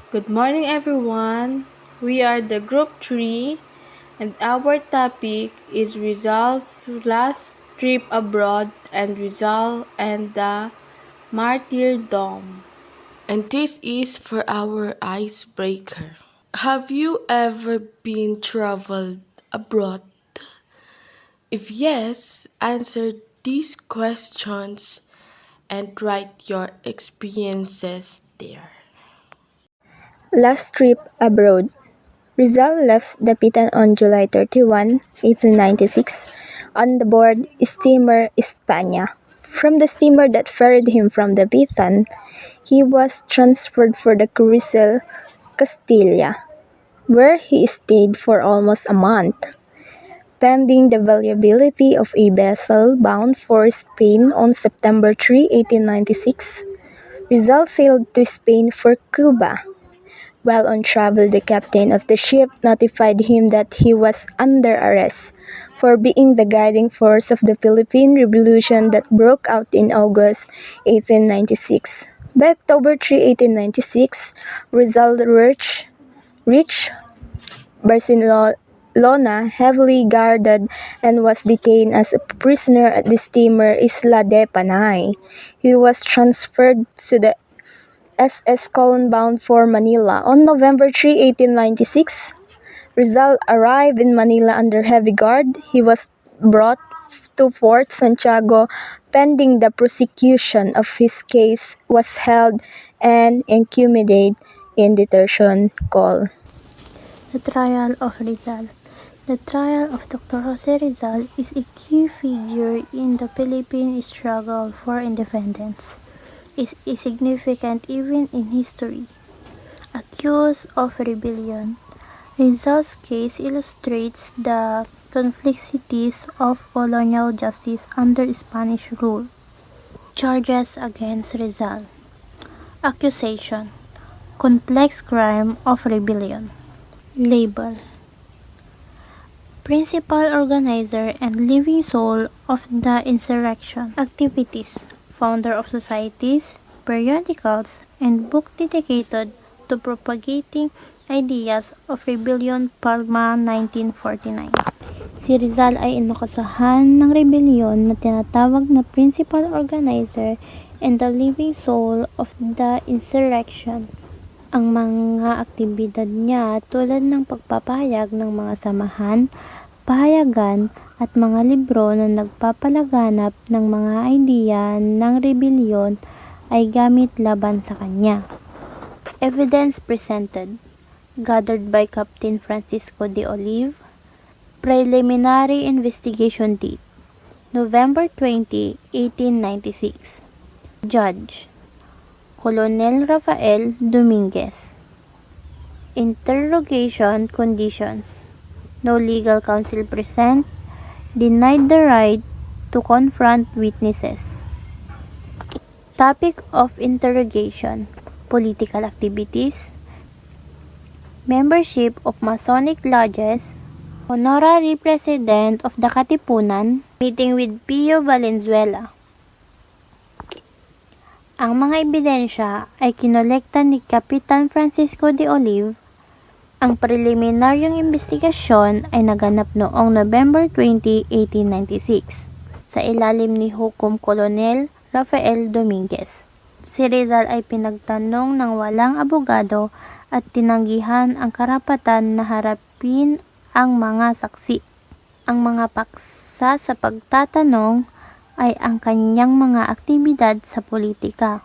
Good morning, everyone. We are the Group 3, and our topic is Rizal's last trip abroad and Rizal and the martyrdom. And this is for our icebreaker. Have you ever been traveled abroad? If yes, answer these questions and write your experiences there. Last trip abroad. Rizal left Dapitan on July 31, 1896, on the board steamer España. From the steamer that ferried him from Dapitan, he was transferred for the cruiser Castilla, where he stayed for almost a month. Pending the availability of a vessel bound for Spain on September 3, 1896, Rizal sailed to Spain for Cuba. While on travel, the captain of the ship notified him that he was under arrest for being the guiding force of the Philippine Revolution that broke out in August 1896. By October 3, 1896, Rizal reached Barcelona heavily guarded and was detained as a prisoner at the steamer Isla de Panay. He was transferred to the SS Colon bound for Manila. On November 3, 1896, Rizal arrived in Manila under heavy guard. He was brought to Fort Santiago pending the prosecution of his case was held and inculcated in detention call. The Trial of Rizal. The trial of Dr. Jose Rizal is a key figure in the Philippine struggle for independence. It is significant even in history. Accused of rebellion, Rizal's case illustrates the complexities of colonial justice under Spanish rule. Charges against Rizal. Accusation: complex crime of rebellion. Label: principal organizer and living soul of the insurrection. Activities: founder of societies, periodicals, and book dedicated to propagating ideas of rebellion. Palma, 1949. Si Rizal ay inakusahan ng rebellion na tinatawag na principal organizer and the living soul of the insurrection. Ang mga aktibidad niya tulad ng pagpapahayag ng mga samahan, pahayagan at mga libro na nagpapalaganap ng mga idea ng rebellion ay gamit laban sa kanya. Evidence presented, gathered by Captain Francisco de Olive. Preliminary investigation date, November 20, 1896. Judge: Colonel Rafael Dominguez. Interrogation conditions: no legal counsel present. Denied the right to confront witnesses. Topic of interrogation: political activities, membership of Masonic lodges, honorary president of the Katipunan, meeting with Pio Valenzuela. Ang mga ebidensya ay kinolekta ni Kapitan Francisco de Olive. Ang preliminaryong investigasyon ay naganap noong November 20, 1896 sa ilalim ni Hukom Colonel Rafael Dominguez. Si Rizal ay pinagtanong ng walang abogado at tinanggihan ang karapatan na harapin ang mga saksi. Ang mga paksa sa pagtatanong ay ang kanyang mga aktibidad sa politika,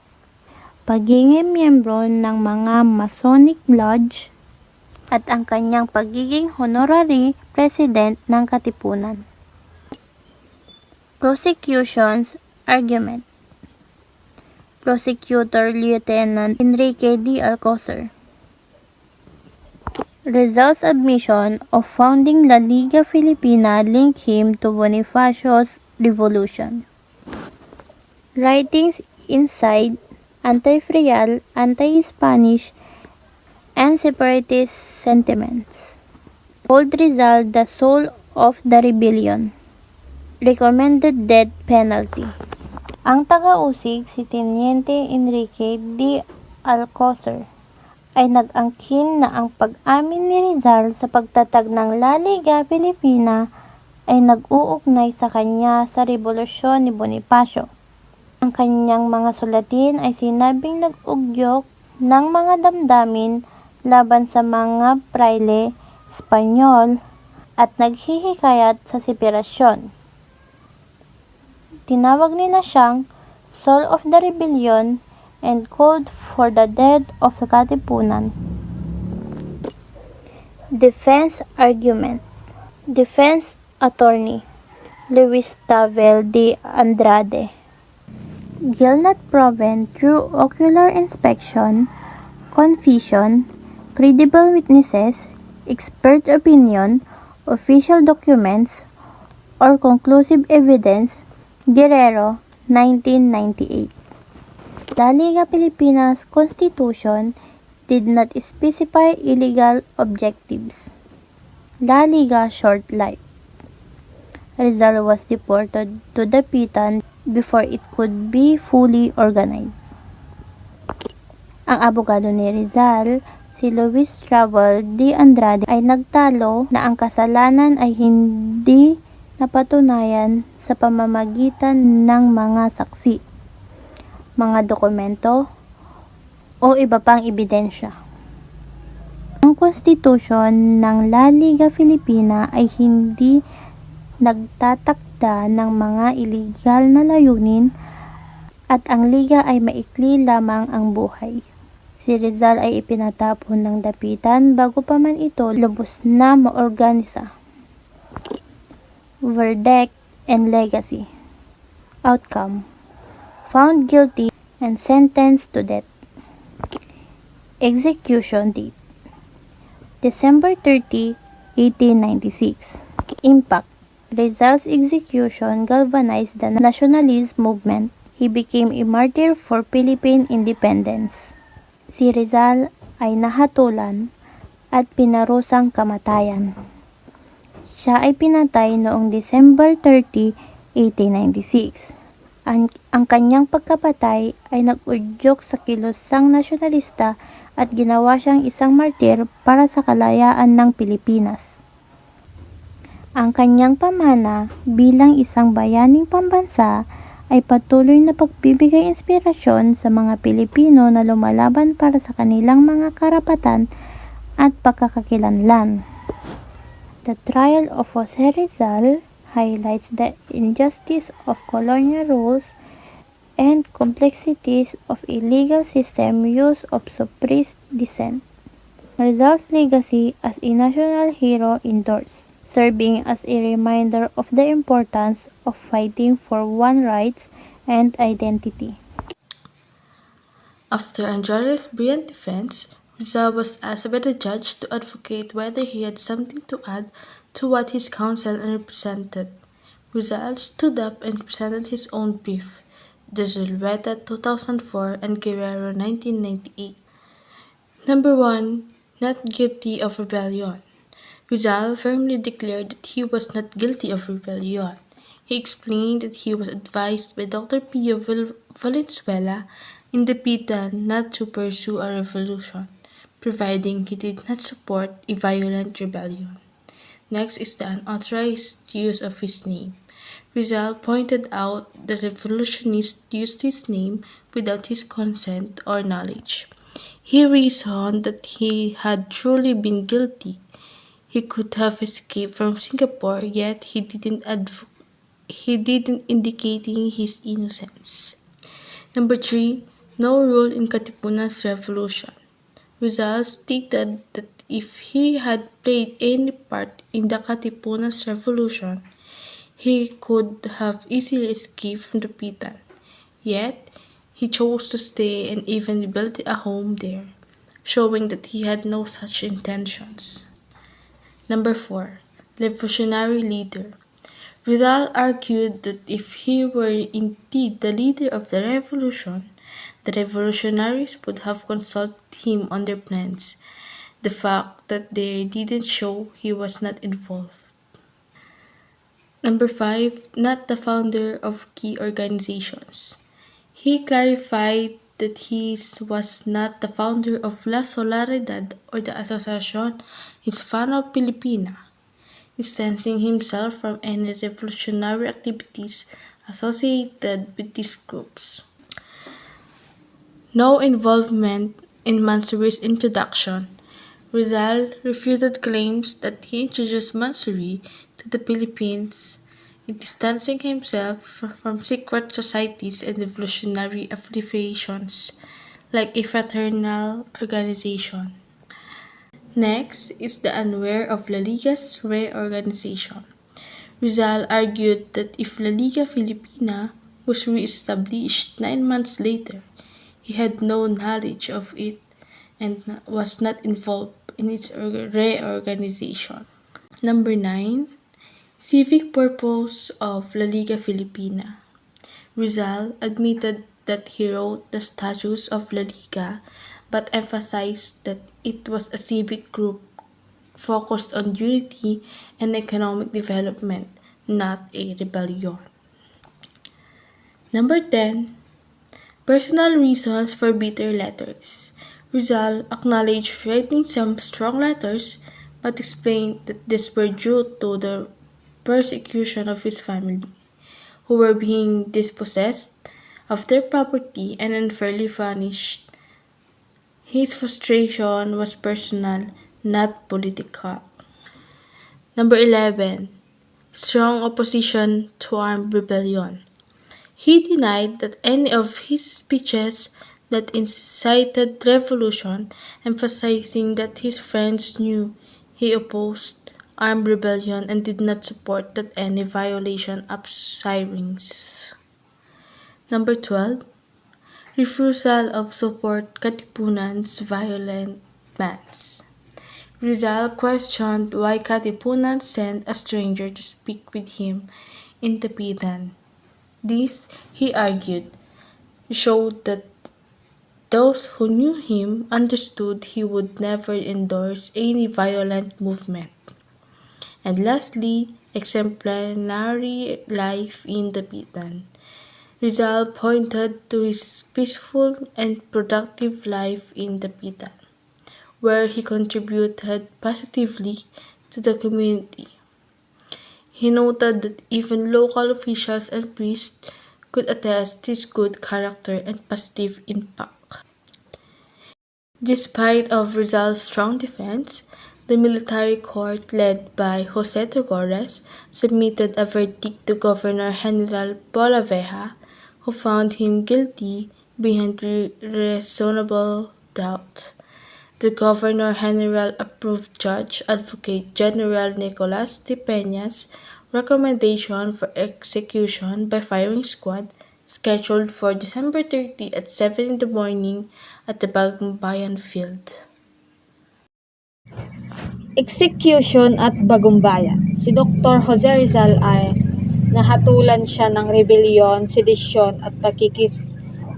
pagiging miyembro ng mga Masonic Lodge, at ang kanyang pagiging honorary president ng Katipunan. Prosecution's argument. Prosecutor Lieutenant Enrique D. Alcocer. Rizal's admission of founding La Liga Filipina linked him to Bonifacio's revolution. Writings inside, anti-Frial, anti-Spanish, and separatist sentiments. Hold Rizal the soul of the rebellion. Recommended death penalty. Ang taga-usig si Teniente Enrique D. Alcocer. ay nag-angkin na ang pag-amin ni Rizal sa pagtatag ng La Liga Filipina ay nag-uugnay sa kanya sa Rebolusyon ni Bonifacio. Ang kanyang mga sulatin ay sinabing nag-ugyok ng mga damdamin laban sa mga prayle Espanyol at naghihikayat sa separasyon. Tinawag nila siyang Soul of the Rebellion and called for the death of the Katipunan. Defense Argument. Defense Attorney Luis Tavel de Andrade. Guilt not proven through ocular inspection, confession, credible witnesses, expert opinion, official documents, or conclusive evidence. Guerrero, 1998. La Liga Pilipinas Constitution did not specify illegal objectives. La Liga short life. Rizal was deported to Dapitan before it could be fully organized. Ang abogado ni Rizal, si Luis Tavel de Andrade, ay nagtalo na ang kasalanan ay hindi napatunayan sa pamamagitan ng mga saksi, mga dokumento, o iba pang ebidensya. Ang konstitusyon ng La Liga Filipina ay hindi nagtatakda ng mga iligal na layunin at ang liga ay maikli lamang ang buhay. Si Rizal ay ipinatapon ng Dapitan bago pa man ito lubos na maorganisa. Verdict and legacy. Outcome: found guilty and sentenced to death. Execution date: December 30, 1896. Impact: Rizal's execution galvanized the nationalist movement. He became a martyr for Philippine independence. Si Rizal ay nahatulan at pinarusang kamatayan. Siya ay pinatay noong December 30, 1896. Ang kanyang pagkapatay ay nag-udyok sa kilusang nasyonalista at ginawa siyang isang martir para sa kalayaan ng Pilipinas. Ang kanyang pamana bilang isang bayaning pambansa ay patuloy na pagbibigay inspirasyon sa mga Pilipino na lumalaban para sa kanilang mga karapatan at pagkakakilanlan. The trial of Jose Rizal highlights the injustice of colonial rules and complexities of a legal system used of suppressed dissent. Rizal's legacy as a national hero endures, serving as a reminder of the importance of fighting for one's rights and identity. After Andrade's brilliant defense, Rizal was asked by the judge to advocate whether he had something to add to what his counsel represented. Rizal stood up and presented his own brief, the Zulueta 2004 and Guerrero 1998. Number 1. Not guilty of rebellion. Rizal firmly declared that he was not guilty of rebellion. He explained that he was advised by Dr. Pio Valenzuela in Dapitan not to pursue a revolution, providing he did not support a violent rebellion. Next is the unauthorized use of his name. Rizal pointed out that revolutionists used his name without his consent or knowledge. He reasoned that he had truly been guilty. He could have escaped from Singapore, yet he didn't indicating his innocence. Number 3. No role in Katipunan's revolution. Rizal stated that if he had played any part in the Katipunan's revolution, he could have easily escaped from the Dapitan. Yet, he chose to stay and even built a home there, showing that he had no such intentions. Number 4. Revolutionary leader. Rizal argued that if he were indeed the leader of the revolution, the revolutionaries would have consulted him on their plans. The fact that they didn't show he was not involved. Number 5. Not the founder of key organizations. He clarified that he was not the founder of La Solidaridad or the Asociación Hispano-Filipina, distancing himself from any revolutionary activities associated with these groups. No involvement in Mansuri's introduction. Rizal refuted claims that he introduced Mansuri to the Philippines, distancing himself from secret societies and revolutionary affiliations like a fraternal organization. Next is the unaware of La Liga's reorganization. Rizal argued that if La Liga Filipina was re-established 9 months later, he had no knowledge of it and was not involved in its reorganization. Number 9. Civic purpose of La Liga Filipina. Rizal admitted that he wrote the statutes of La Liga but emphasized that it was a civic group focused on unity and economic development, not a rebellion. Number 10. Personal reasons for bitter letters. Rizal acknowledged writing some strong letters but explained that these were due to the persecution of his family, who were being dispossessed of their property and unfairly punished. His frustration was personal, not political. Number 11. Strong opposition to armed rebellion. He denied that any of his speeches that incited revolution, emphasizing that his friends knew he opposed armed rebellion and did not support that any violation of sirens. Number 12. Refusal of support Katipunan's violent plans. Rizal questioned why Katipunan sent a stranger to speak with him in Tapitan. This, he argued, showed that those who knew him understood he would never endorse any violent movement. And lastly, exemplary life in Dapitan. Rizal pointed to his peaceful and productive life in Dapitan, where he contributed positively to the community. He noted that even local officials and priests could attest to his good character and positive impact. Despite of Rizal's strong defense, the military court led by Jose Togores submitted a verdict to Governor General Polavieja, who found him guilty beyond reasonable doubt. The Governor General approved Judge Advocate General Nicolas de Peña's recommendation for execution by firing squad scheduled for December 30 at 7 in the morning at the Bagong Bayan Field. Execution at Bagumbayan. Si Dr. Jose Rizal ay nahatulan siya ng rebellion, sedisyon at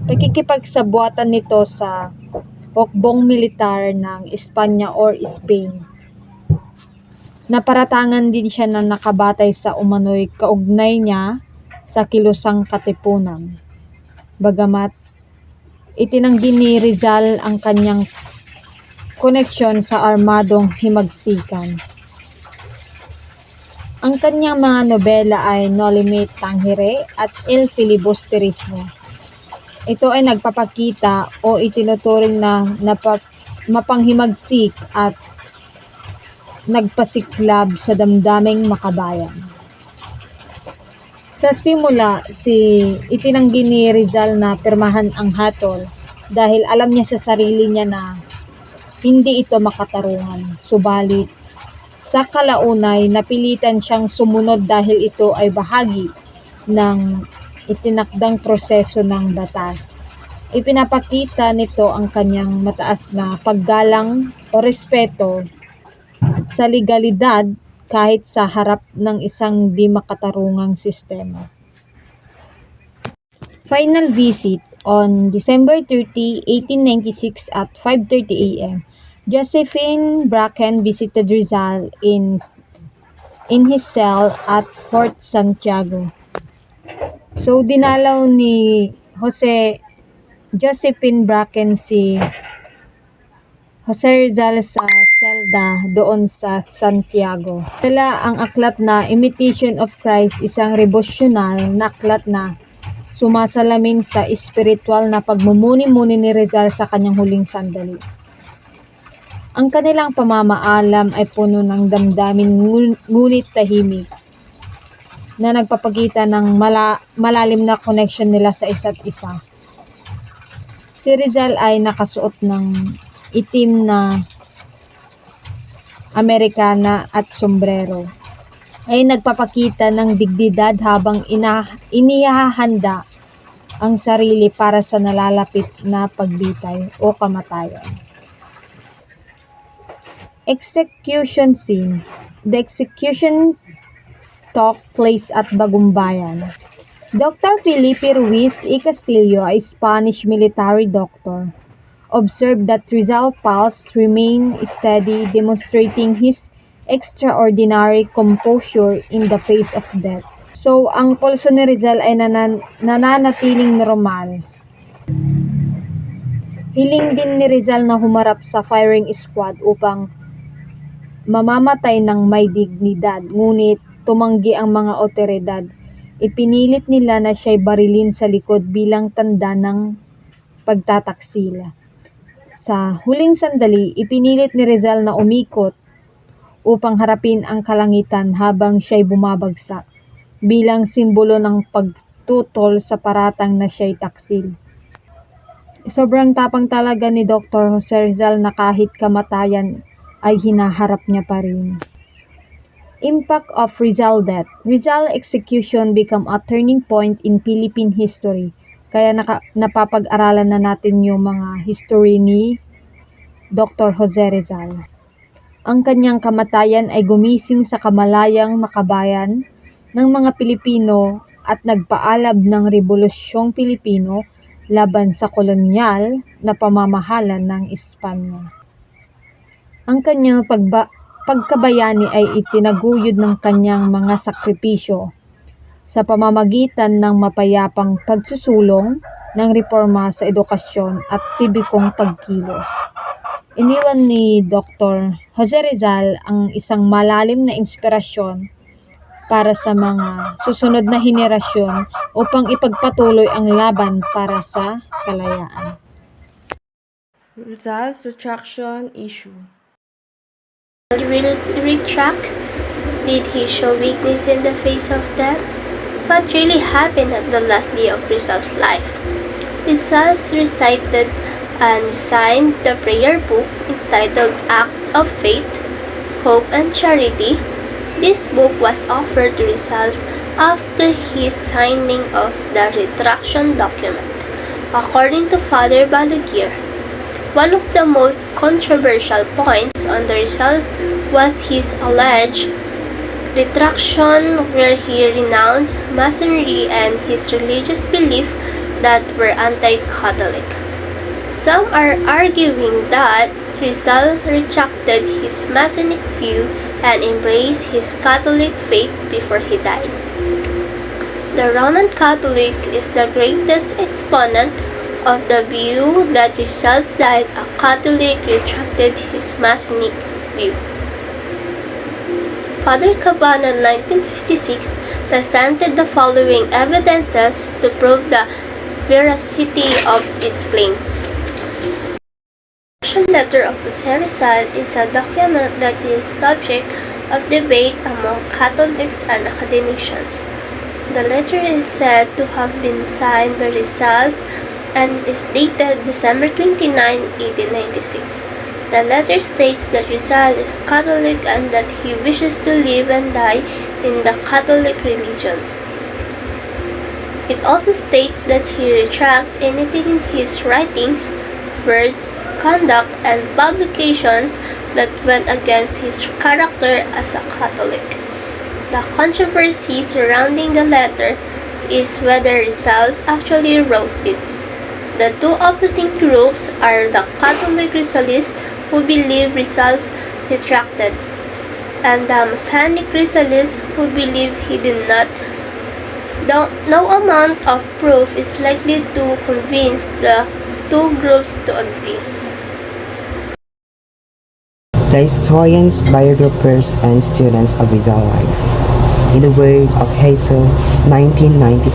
pakikipagsabwatan nito sa hukbong militar ng Espanya or Spain. Naparatangan din siya na nakabatay sa umano'y kaugnay niya sa kilusang Katipunan. Bagamat itinanggi ni Rizal ang kanyang koneksyon sa armadong himagsikan. Ang kanyang mga nobela ay No Limit Tangere at El Filibusterismo. Ito ay nagpapakita o itinuturing na mapanghimagsik at nagpasiklab sa damdaming makabayan. Sa simula, itinanggi ni Rizal na pirmahan ang hatol dahil alam niya sa sarili niya na hindi ito makatarungan. Subalit, sa kalaunay, napilitan siyang sumunod dahil ito ay bahagi ng itinakdang proseso ng batas. Ipinapakita nito ang kanyang mataas na paggalang o respeto sa legalidad kahit sa harap ng isang di makatarungang sistema. Final visit on December 30, 1896 at 5:30 a.m. Josephine Bracken visited Rizal in his cell at Fort Santiago. So dinalaw ni Jose Josephine Bracken si Jose Rizal sa selda doon sa Santiago. Dala ang aklat na Imitation of Christ, isang revolusyonal na aklat na sumasalamin sa espiritual na pagmumuni-muni ni Rizal sa kanyang huling sandali. Ang kanilang pamamaalam ay puno ng damdamin ngunit tahimik na nagpapakita ng malalim na connection nila sa isa't isa. Si Rizal ay nakasuot ng itim na Amerikana at sombrero. Ay nagpapakita ng dignidad habang inihahanda ang sarili para sa nalalapit na pagbitay o kamatayan. Execution scene. The execution took place at Bagumbayan. Dr. Felipe Ruiz y Castillo, a Spanish military doctor, observed that Rizal's pulse remained steady, demonstrating his extraordinary composure in the face of death. So, ang pulso ni Rizal ay nananatiling normal. Hiling din ni Rizal na humarap sa firing squad upang mamamatay ng may dignidad, ngunit tumanggi ang mga otoridad. Ipinilit nila na siya'y barilin sa likod bilang tanda ng pagtataksila. Sa huling sandali, ipinilit ni Rizal na umikot upang harapin ang kalangitan habang siya'y bumabagsak, bilang simbolo ng pagtutol sa paratang na siya'y taksil. Sobrang tapang talaga ni Dr. Jose Rizal na kahit kamatayan ay hinaharap niya pa rin. Impact of Rizal death. Rizal execution become a turning point in Philippine history. Kaya napapag-aralan na natin yung mga history ni Dr. Jose Rizal. Ang kanyang kamatayan ay gumising sa kamalayang makabayan ng mga Pilipino at nagpaalab ng Rebolusyong Pilipino laban sa kolonyal na pamamahala ng Espanya. Ang kanyang pagkabayani ay itinaguyod ng kanyang mga sakripisyo sa pamamagitan ng mapayapang pagsusulong ng reforma sa edukasyon at sibikong pagkilos. Iniwan ni Dr. Jose Rizal ang isang malalim na inspirasyon para sa mga susunod na henerasyon upang ipagpatuloy ang laban para sa kalayaan. Rizal's retraction issue. Will retract? Did he show weakness in the face of death? What really happened at the last day of Rizal's life? Rizal recited and signed the prayer book entitled Acts of Faith, Hope and Charity. This book was offered to Rizal after his signing of the retraction document. According to Father Balaguer, one of the most controversial points on the Rizal was his alleged retraction, where he renounced Masonry and his religious beliefs that were anti-Catholic. Some are arguing that Rizal retracted his Masonic view and embraced his Catholic faith before he died. The Roman Catholic is the greatest exponent of the view that Rizal died a Catholic, retracted his Masonic view. Father Cabana in 1956 presented the following evidences to prove the veracity of its claim. The letter of Jose Rizal is a document that is subject of debate among Catholics and academicians. The letter is said to have been signed by Rizal and is dated December 29, 1896. The letter states that Rizal is Catholic and that he wishes to live and die in the Catholic religion. It also states that he retracts anything in his writings, words, conduct, and publications that went against his character as a Catholic. The controversy surrounding the letter is whether Rizal actually wrote it. The two opposing groups are the Catholic Rizalists who believe Rizal retracted, and the Masonic Rizalists who believe he did not. No amount of proof is likely to convince the two groups to agree. The historians, biographers, and students of Rizal life. In the word of Hazel, 1995,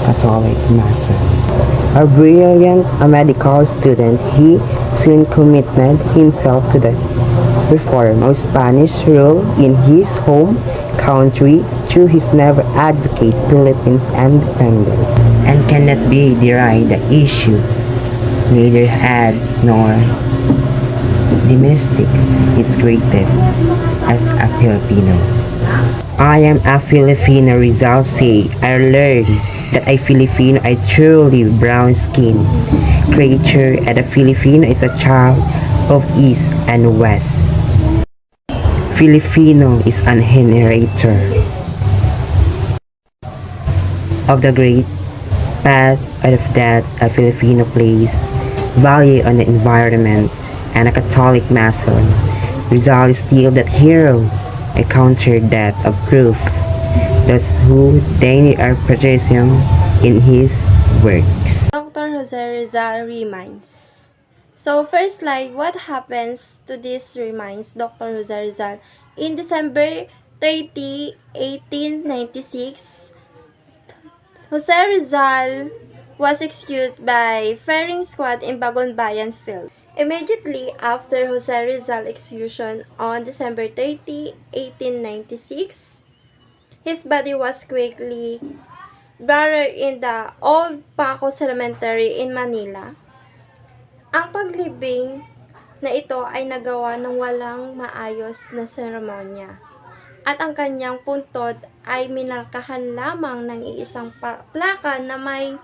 Catholic Mason. A brilliant medical student, he soon committed himself to the reform of Spanish rule in his home country through his never advocate Philippines independence and cannot be denied the issue, neither adds nor domestics his greatest as a Filipino. I am a Filipino, Rizal say. I learned that a Filipino is truly brown skin creature and a Filipino is a child of East and West. Filipino is an inheritor of the great past and of that a Filipino place value on the environment and a Catholic Mason. Rizal is still that hero, a counter that of proof. Those who daily are patriotism in his works. Dr. Jose Rizal reminds. So first slide, what happens to these reminds Dr. Jose Rizal? In December 30, 1896, Jose Rizal was executed by firing squad in Bagon-Bayan Field. Immediately after Jose Rizal's execution on December 30, 1896, his body was quickly buried in the Old Paco Cemetery in Manila. Ang paglibing na ito ay nagawa ng walang maayos na seremonya at ang kanyang puntod ay minarkahan lamang ng iisang plaka na may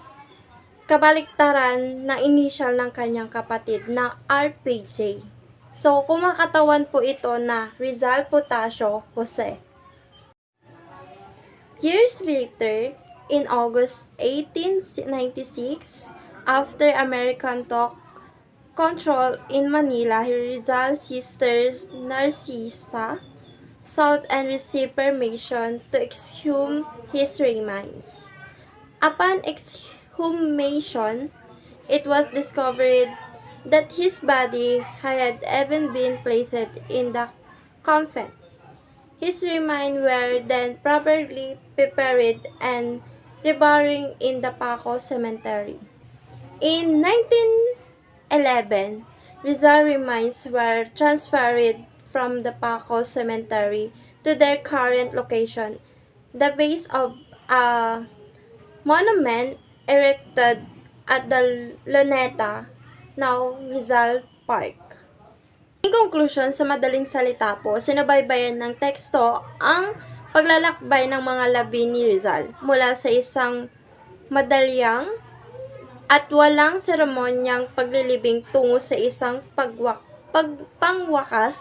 kabaliktaran na initial ng kanyang kapatid na RPJ. So, kumakatawan po ito na Rizal Potasio Jose. Years later, in August 1896, after American control in Manila, Rizal's sister Narcisa sought and received permission to exhume his remains. Upon exhumation, it was discovered that his body had even been placed in the convent. His remains were then properly prepared and reburied in the Paco Cemetery. In 1911, Rizal remains were transferred from the Paco Cemetery to their current location, the base of a monument erected at the Luneta, now Rizal Park. In conclusion, sa madaling salita po, sinubaybayan ng teksto ang paglalakbay ng mga labi ni Rizal mula sa isang madalyang at walang seremonyang paglilibing tungo sa isang pangwakas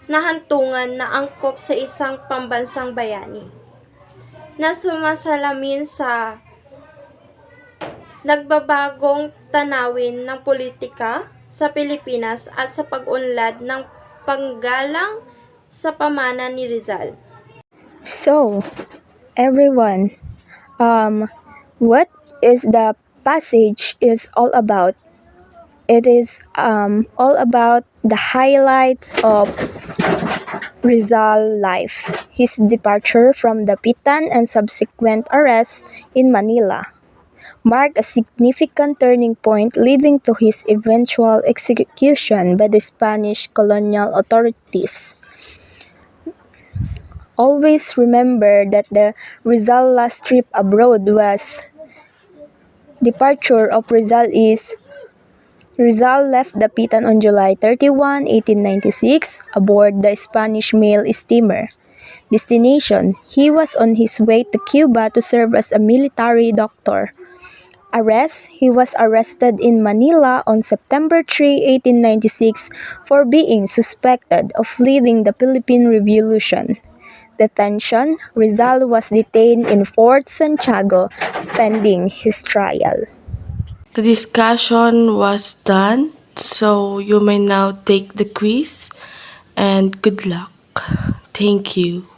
na hantungan na angkop sa isang pambansang bayani na sumasalamin sa nagbabagong tanawin ng politika sa Pilipinas at sa pag-unlad ng panggalang sa pamana ni Rizal. So, everyone, what is the passage is all about? It is all about the highlights of Rizal life, his departure from the Pitan and subsequent arrest in Manila marked a significant turning point leading to his eventual execution by the Spanish colonial authorities. Always remember that the Rizal last trip abroad was departure of Rizal is Rizal left the Pitan on July 31, 1896 aboard the Spanish mail steamer. Destination: he was on his way to Cuba to serve as a military doctor. Arrest: he was arrested in Manila on September 3, 1896 for being suspected of leading the Philippine Revolution. Detention: Rizal was detained in Fort Santiago pending his trial. The discussion was done, so you may now take the quiz and good luck. Thank you.